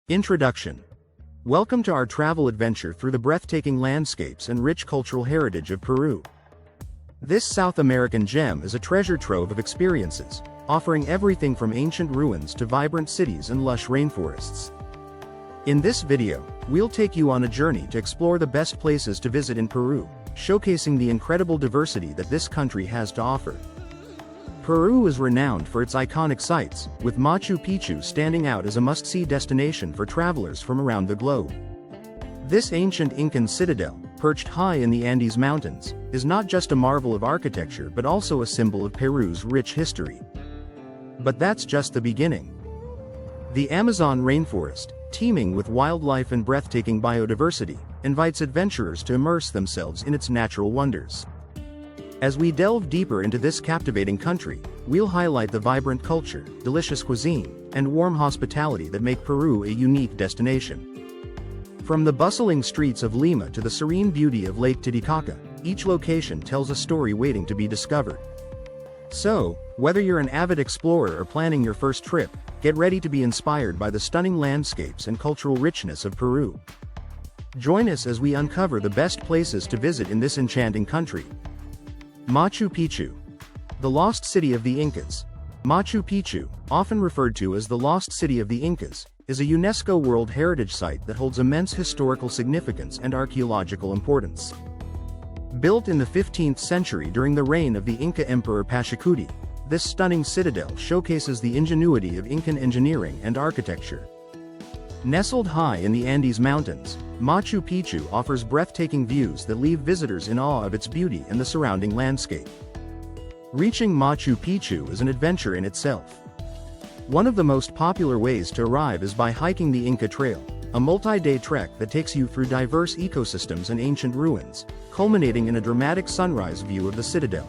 Introduction. Welcome to our travel adventure through the breathtaking landscapes and rich cultural heritage of Peru. This South American gem is a treasure trove of experiences, offering everything from ancient ruins to vibrant cities and lush rainforests. In this video, we'll take you on a journey to explore the best places to visit in Peru, showcasing the incredible diversity that this country has to offer. Peru is renowned for its iconic sites, with Machu Picchu standing out as a must-see destination for travelers from around the globe. This ancient Incan citadel, perched high in the Andes Mountains, is not just a marvel of architecture but also a symbol of Peru's rich history. But that's just the beginning. The Amazon rainforest, teeming with wildlife and breathtaking biodiversity, invites adventurers to immerse themselves in its natural wonders. As we delve deeper into this captivating country, we'll highlight the vibrant culture, delicious cuisine, and warm hospitality that make Peru a unique destination. From the bustling streets of Lima to the serene beauty of Lake Titicaca, each location tells a story waiting to be discovered. So, whether you're an avid explorer or planning your first trip, get ready to be inspired by the stunning landscapes and cultural richness of Peru. Join us as we uncover the best places to visit in this enchanting country. Machu Picchu. The lost city of the Incas. Machu Picchu, often referred to as the lost city of the Incas, is a UNESCO World Heritage Site that holds immense historical significance and archaeological importance. Built in the 15th century during the reign of the Inca Emperor Pachacuti, this stunning citadel showcases the ingenuity of Incan engineering and architecture. Nestled high in the Andes Mountains, Machu Picchu offers breathtaking views that leave visitors in awe of its beauty and the surrounding landscape. Reaching Machu Picchu is an adventure in itself. One of the most popular ways to arrive is by hiking the Inca Trail, a multi-day trek that takes you through diverse ecosystems and ancient ruins, culminating in a dramatic sunrise view of the citadel.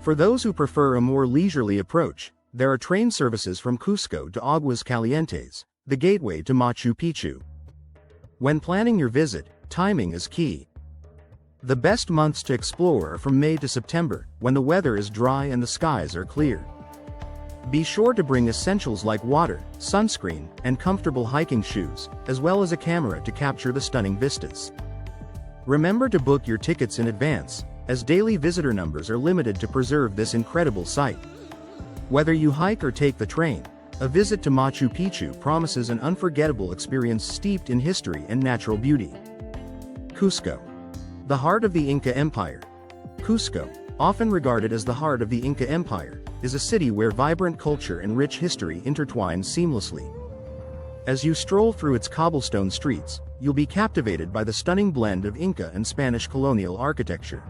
For those who prefer a more leisurely approach, there are train services from Cusco to Aguas Calientes, the gateway to Machu Picchu. When planning your visit, timing is key. The best months to explore are from May to September, when the weather is dry and the skies are clear. Be sure to bring essentials like water, sunscreen, and comfortable hiking shoes, as well as a camera to capture the stunning vistas. Remember to book your tickets in advance, as daily visitor numbers are limited to preserve this incredible site. Whether you hike or take the train, a visit to Machu Picchu promises an unforgettable experience steeped in history and natural beauty. Cusco. The heart of the Inca Empire. Cusco, often regarded as the heart of the Inca Empire, is a city where vibrant culture and rich history intertwine seamlessly. As you stroll through its cobblestone streets, you'll be captivated by the stunning blend of Inca and Spanish colonial architecture.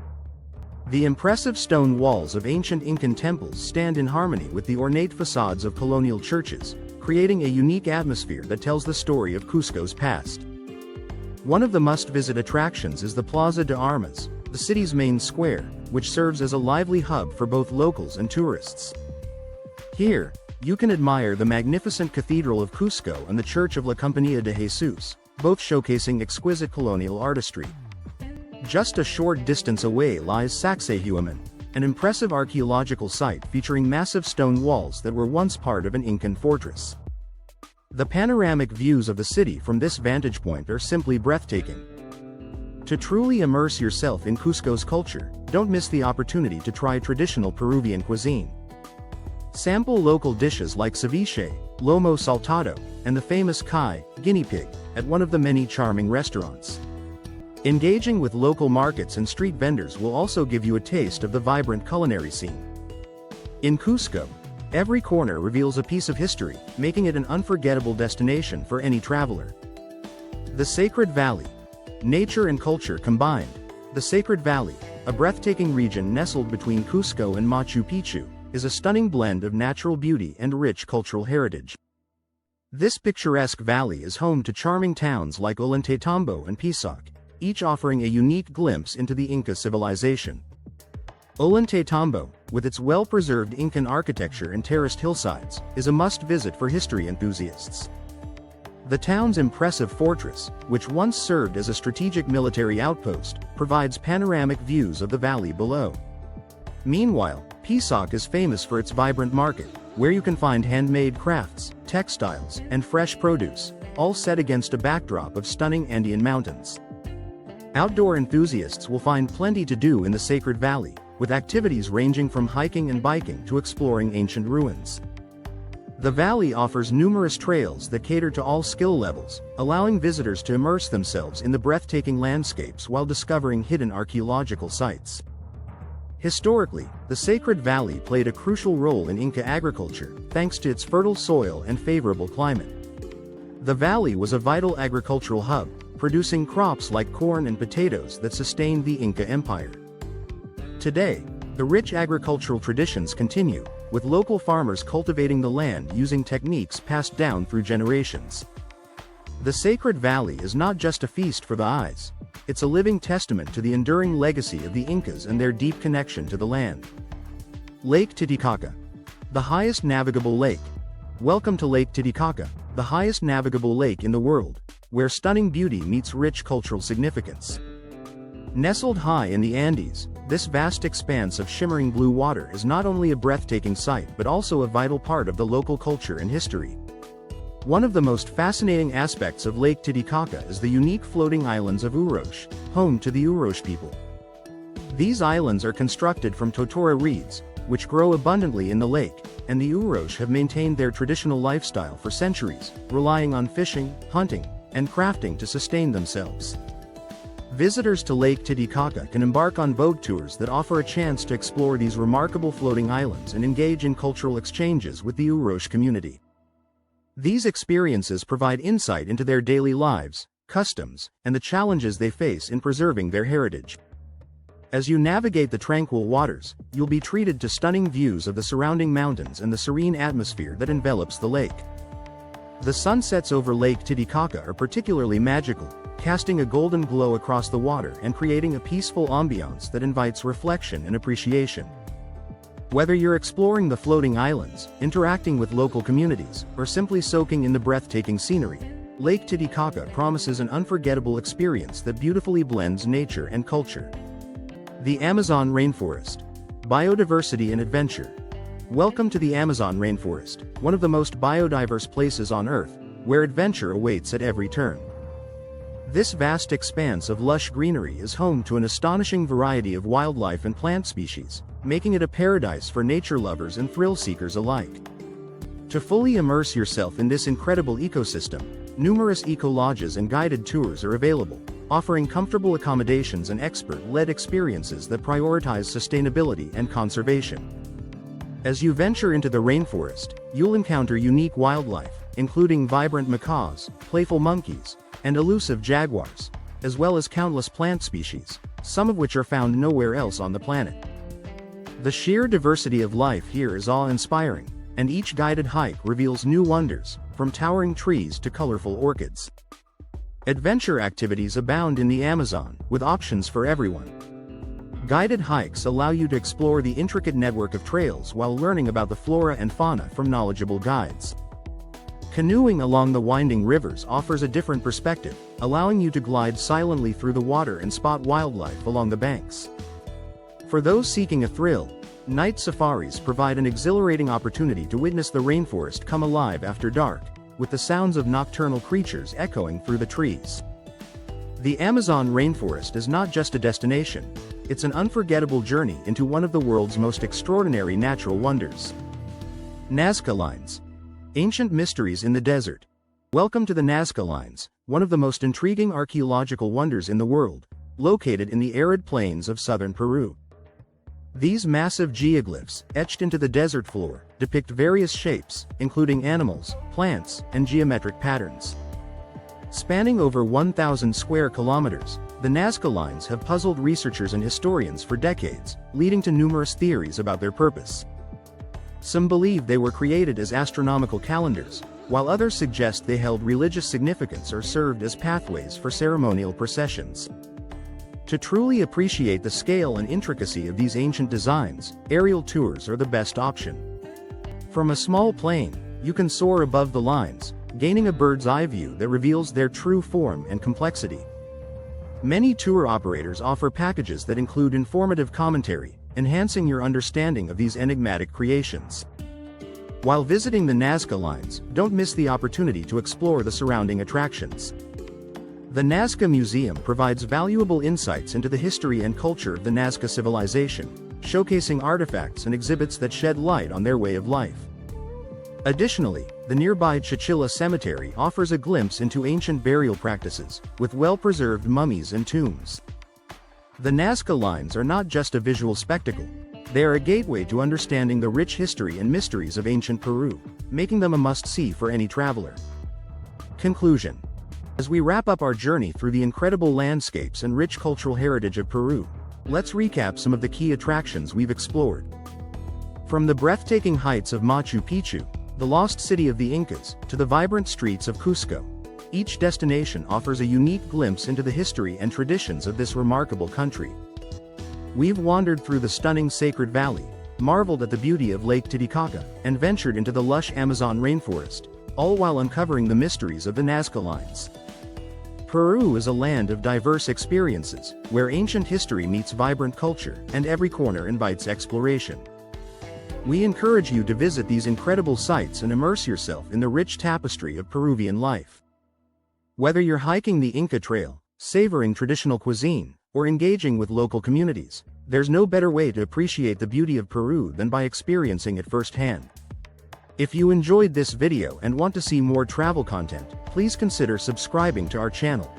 The impressive stone walls of ancient Incan temples stand in harmony with the ornate facades of colonial churches, creating a unique atmosphere that tells the story of Cusco's past. One of the must-visit attractions is the Plaza de Armas, the city's main square, which serves as a lively hub for both locals and tourists. Here, you can admire the magnificent Cathedral of Cusco and the Church of La Compañía de Jesús, both showcasing exquisite colonial artistry. Just a short distance away lies Sacsayhuaman, an impressive archaeological site featuring massive stone walls that were once part of an Incan fortress. The panoramic views of the city from this vantage point are simply breathtaking. To truly immerse yourself in Cusco's culture, don't miss the opportunity to try traditional Peruvian cuisine. Sample local dishes like ceviche, lomo saltado, and the famous kai, guinea pig, at one of the many charming restaurants. Engaging with local markets and street vendors will also give you a taste of the vibrant culinary scene. In Cusco, every corner reveals a piece of history, making it an unforgettable destination for any traveler. The Sacred Valley. Nature and culture combined. The Sacred Valley, a breathtaking region nestled between Cusco and Machu Picchu, is a stunning blend of natural beauty and rich cultural heritage. This picturesque valley is home to charming towns like Ollantaytambo and Pisac, each offering a unique glimpse into the Inca civilization. Ollantaytambo, with its well-preserved Incan architecture and terraced hillsides, is a must-visit for history enthusiasts. The town's impressive fortress, which once served as a strategic military outpost, provides panoramic views of the valley below. Meanwhile, Pisac is famous for its vibrant market, where you can find handmade crafts, textiles, and fresh produce, all set against a backdrop of stunning Andean mountains. Outdoor enthusiasts will find plenty to do in the Sacred Valley, with activities ranging from hiking and biking to exploring ancient ruins. The valley offers numerous trails that cater to all skill levels, allowing visitors to immerse themselves in the breathtaking landscapes while discovering hidden archaeological sites. Historically, the Sacred Valley played a crucial role in Inca agriculture, thanks to its fertile soil and favorable climate. The valley was a vital agricultural hub, producing crops like corn and potatoes that sustained the Inca Empire. Today, the rich agricultural traditions continue, with local farmers cultivating the land using techniques passed down through generations. The Sacred Valley is not just a feast for the eyes, it's a living testament to the enduring legacy of the Incas and their deep connection to the land. Lake Titicaca, the highest navigable lake. Welcome to Lake Titicaca, the highest navigable lake in the world, where stunning beauty meets rich cultural significance. Nestled high in the Andes, this vast expanse of shimmering blue water is not only a breathtaking sight but also a vital part of the local culture and history. One of the most fascinating aspects of Lake Titicaca is the unique floating islands of Urosh, home to the Urosh people. These islands are constructed from totora reeds, which grow abundantly in the lake, and the Urosh have maintained their traditional lifestyle for centuries, relying on fishing, hunting, and crafting to sustain themselves. Visitors to Lake Titicaca can embark on boat tours that offer a chance to explore these remarkable floating islands and engage in cultural exchanges with the Urosh community. These experiences provide insight into their daily lives, customs, and the challenges they face in preserving their heritage. As you navigate the tranquil waters, you'll be treated to stunning views of the surrounding mountains and the serene atmosphere that envelops the lake. The sunsets over Lake Titicaca are particularly magical, casting a golden glow across the water and creating a peaceful ambiance that invites reflection and appreciation. Whether you're exploring the floating islands, interacting with local communities, or simply soaking in the breathtaking scenery, Lake Titicaca promises an unforgettable experience that beautifully blends nature and culture. The Amazon Rainforest. Biodiversity and adventure. Welcome to the Amazon Rainforest, one of the most biodiverse places on Earth, where adventure awaits at every turn. This vast expanse of lush greenery is home to an astonishing variety of wildlife and plant species, making it a paradise for nature lovers and thrill-seekers alike. To fully immerse yourself in this incredible ecosystem, numerous eco-lodges and guided tours are available, offering comfortable accommodations and expert-led experiences that prioritize sustainability and conservation. As you venture into the rainforest, you'll encounter unique wildlife, including vibrant macaws, playful monkeys, and elusive jaguars, as well as countless plant species, some of which are found nowhere else on the planet. The sheer diversity of life here is awe-inspiring, and each guided hike reveals new wonders, from towering trees to colorful orchids. Adventure activities abound in the Amazon, with options for everyone. Guided hikes allow you to explore the intricate network of trails while learning about the flora and fauna from knowledgeable guides. Canoeing along the winding rivers offers a different perspective, allowing you to glide silently through the water and spot wildlife along the banks. For those seeking a thrill, night safaris provide an exhilarating opportunity to witness the rainforest come alive after dark, with the sounds of nocturnal creatures echoing through the trees. The Amazon rainforest is not just a destination, it's an unforgettable journey into one of the world's most extraordinary natural wonders. Nazca Lines. Ancient mysteries in the desert. Welcome to the Nazca Lines, one of the most intriguing archaeological wonders in the world, located in the arid plains of southern Peru. These massive geoglyphs, etched into the desert floor, depict various shapes, including animals, plants, and geometric patterns. Spanning over 1,000 square kilometers, the Nazca Lines have puzzled researchers and historians for decades, leading to numerous theories about their purpose. Some believe they were created as astronomical calendars, while others suggest they held religious significance or served as pathways for ceremonial processions. To truly appreciate the scale and intricacy of these ancient designs, aerial tours are the best option. From a small plane, you can soar above the lines, gaining a bird's-eye view that reveals their true form and complexity. Many tour operators offer packages that include informative commentary, enhancing your understanding of these enigmatic creations. While visiting the Nazca Lines, don't miss the opportunity to explore the surrounding attractions. The Nazca Museum provides valuable insights into the history and culture of the Nazca civilization, showcasing artifacts and exhibits that shed light on their way of life. Additionally, the nearby Chichilla Cemetery offers a glimpse into ancient burial practices, with well-preserved mummies and tombs. The Nazca Lines are not just a visual spectacle. They are a gateway to understanding the rich history and mysteries of ancient Peru, making them a must-see for any traveler. Conclusion. As we wrap up our journey through the incredible landscapes and rich cultural heritage of Peru, let's recap some of the key attractions we've explored. From the breathtaking heights of Machu Picchu, the lost city of the Incas, to the vibrant streets of Cusco, each destination offers a unique glimpse into the history and traditions of this remarkable country. We've wandered through the stunning Sacred Valley, marveled at the beauty of Lake Titicaca, and ventured into the lush Amazon rainforest, all while uncovering the mysteries of the Nazca Lines. Peru is a land of diverse experiences, where ancient history meets vibrant culture, and every corner invites exploration. We encourage you to visit these incredible sites and immerse yourself in the rich tapestry of Peruvian life. Whether you're hiking the Inca Trail, savoring traditional cuisine, or engaging with local communities, there's no better way to appreciate the beauty of Peru than by experiencing it firsthand. If you enjoyed this video and want to see more travel content, please consider subscribing to our channel.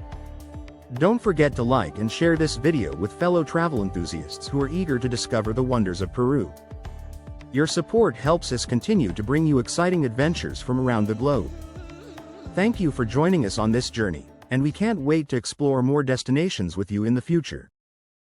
Don't forget to like and share this video with fellow travel enthusiasts who are eager to discover the wonders of Peru. Your support helps us continue to bring you exciting adventures from around the globe. Thank you for joining us on this journey, and we can't wait to explore more destinations with you in the future.